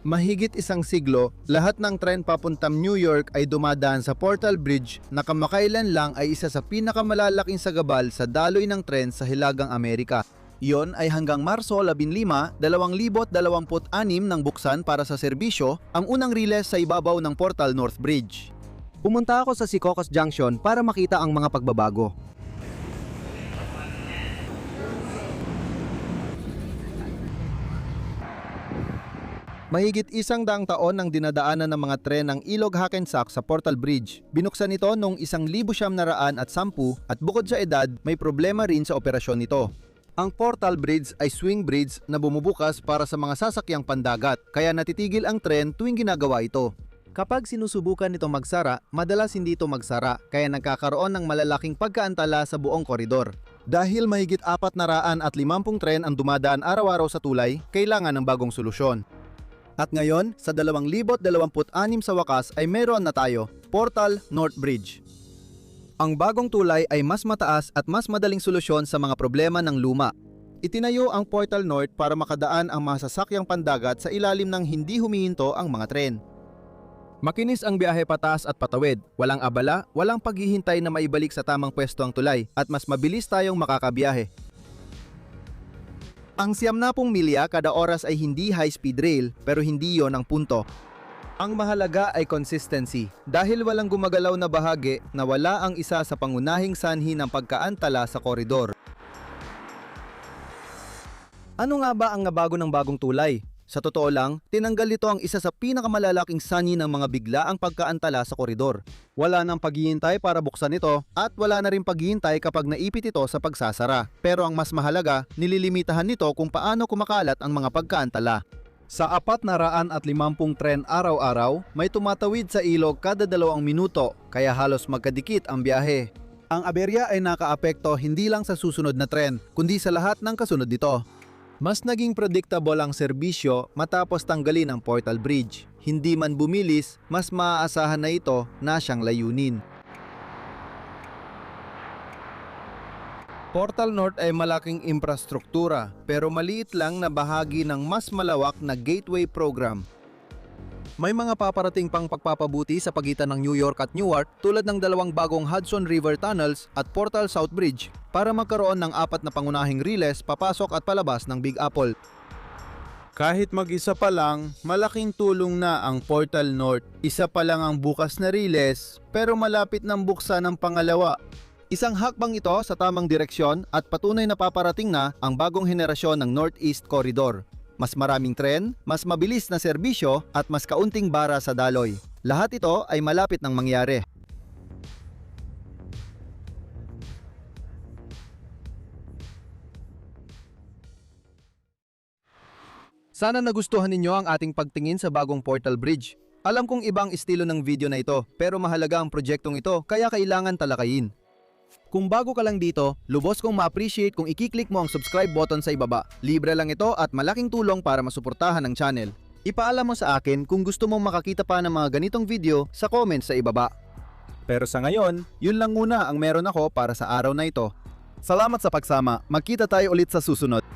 Mahigit isang siglo, lahat ng tren papuntang New York ay dumadaan sa Portal Bridge na kamakailan lang ay isa sa pinakamalalaking sagabal sa daloy ng tren sa Hilagang Amerika. Iyon ay hanggang Marso 15, 2026 nang buksan para sa serbisyo ang unang riles sa ibabaw ng Portal North Bridge. Pumunta ako sa Secaucus Junction para makita ang mga pagbabago. Mahigit 100 taon nang dinadaanan ng mga tren ng Ilog Hackensack sa Portal Bridge. Binuksan ito noong 1910 at bukod sa edad, may problema rin sa operasyon nito. Ang Portal Bridge ay swing bridge na bumubukas para sa mga sasakyang pandagat, kaya natitigil ang tren tuwing ginagawa ito. Kapag sinusubukan nito magsara, madalas hindi ito magsara, kaya nagkakaroon ng malalaking pagkaantala sa buong koridor. Dahil mahigit 450 tren ang dumadaan araw-araw sa tulay, kailangan ng bagong solusyon. At ngayon, sa 2026 sa wakas ay meron na tayo, Portal North Bridge. Ang bagong tulay ay mas mataas at mas madaling solusyon sa mga problema ng luma. Itinayo ang Portal North para makadaan ang mga sasakyang pandagat sa ilalim ng hindi humihinto ang mga tren. Makinis ang biyahe pataas at patawid, walang abala, walang paghihintay na maibalik sa tamang pwesto ang tulay, at mas mabilis tayong makakabiyahe. Ang 90 milya kada oras ay hindi high-speed rail, pero hindi yon ang punto. Ang mahalaga ay consistency, dahil walang gumagalaw na bahagi na wala ang isa sa pangunahing sanhi ng pagkaantala sa koridor. Ano nga ba ang nabago ng bagong tulay? Sa totoo lang, tinanggal ito ang isa sa pinakamalalaking sanhi ng mga biglaang pagkaantala sa koridor. Wala nang paghihintay para buksan ito at wala na rin paghihintay kapag naipit ito sa pagsasara. Pero ang mas mahalaga, nililimitahan nito kung paano kumakalat ang mga pagkaantala. Sa 450 tren araw-araw, may tumatawid sa ilog kada 2 minuto, kaya halos magkadikit ang biyahe. Ang aberya ay nakaapekto hindi lang sa susunod na tren, kundi sa lahat ng kasunod nito. Mas naging predictable ang serbisyo matapos tanggalin ang Portal Bridge. Hindi man bumilis, mas maaasahan na ito na siyang layunin. Portal North ay malaking infrastruktura, pero maliit lang na bahagi ng mas malawak na gateway program. May mga paparating pang pagpapabuti sa pagitan ng New York at Newark tulad ng 2 bagong Hudson River Tunnels at Portal South Bridge para magkaroon ng 4 na pangunahing riles papasok at palabas ng Big Apple. Kahit mag-isa pa lang, malaking tulong na ang Portal North. Isa pa lang ang bukas na riles, pero malapit ng buksan ng pangalawa. Isang hakbang ito sa tamang direksyon at patunay na paparating na ang bagong henerasyon ng Northeast Corridor. Mas maraming tren, mas mabilis na serbisyo at mas kaunting bara sa daloy. Lahat ito ay malapit ng mangyari. Sana nagustuhan ninyo ang ating pagtingin sa bagong Portal Bridge. Alam kong ibang estilo ng video na ito, pero mahalaga ang proyektong ito kaya kailangan talakayin. Kung bago ka lang dito, lubos kong ma-appreciate kung i-click mo ang subscribe button sa ibaba. Libre lang ito at malaking tulong para masuportahan ang channel. Ipaalam mo sa akin kung gusto mong makakita pa ng mga ganitong video sa comment sa ibaba. Pero sa ngayon, yun lang muna ang meron ako para sa araw na ito. Salamat sa pagsama. Magkita tayo ulit sa susunod.